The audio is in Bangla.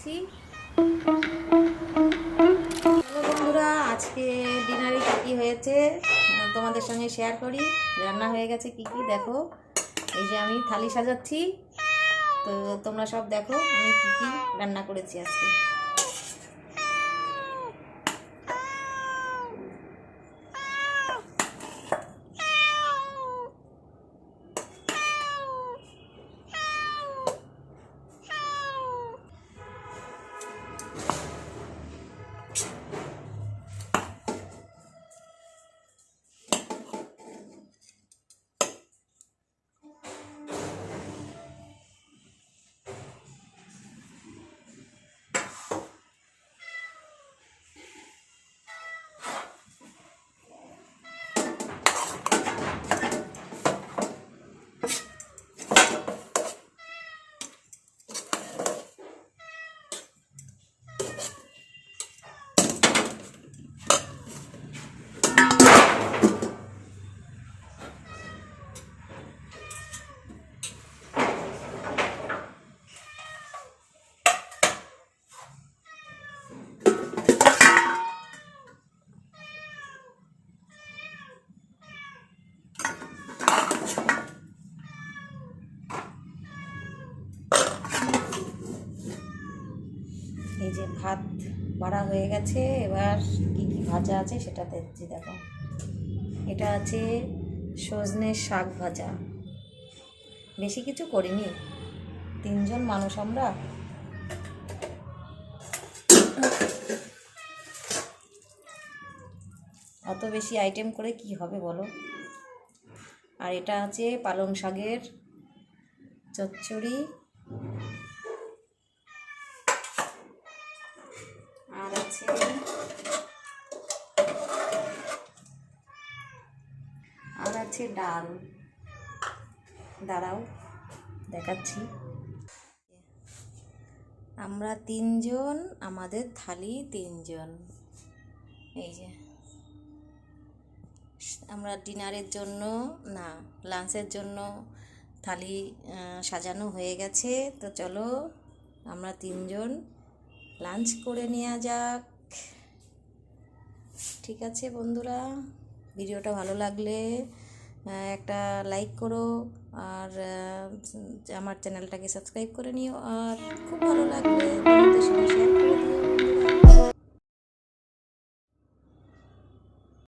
যাচ্ছি। হ্যালো বন্ধুরা, আজকে ডিনারে কী কী হয়েছে তোমাদের সঙ্গে শেয়ার করি। রান্না হয়ে গেছে কি কি দেখো। এই যে আমি থালি সাজাচ্ছি, তো তোমরা সব দেখো আমি কি কি রান্না করেছি আজকে। এই যে ভাত বাড়া হয়ে গেছে, এবার কি কি ভাজা আছে সেটা দেখছি। দেখো, এটা আছে সজনে শাক ভাজা। বেশি কিছু করিনি, 3 জন মানুষ আমরা। অত বেশি আইটেম করে কি হবে বলো। আর এটা আছে পালং শাকের চচ্চড়ি, আর আছে ডাল। দাঁড়াও দেখাচ্ছি। আমরা 3 জন, আমাদের থালি 3 জন। এই যে আমরা ডিনারের জন্য না, লাঞ্চের জন্য থালি সাজানো হয়ে গেছে। তো চলো আমরা 3 জন লাঞ্চ করে নেওয়া যাক। ঠিক আছে বন্ধুরা, ভিডিওটা ভালো লাগলে একটা লাইক করো, আর আমার চ্যানেলটাকে সাবস্ক্রাইব করে নিও, আর খুব ভালো লাগলে বন্ধুদের সঙ্গে শেয়ার করে দিও।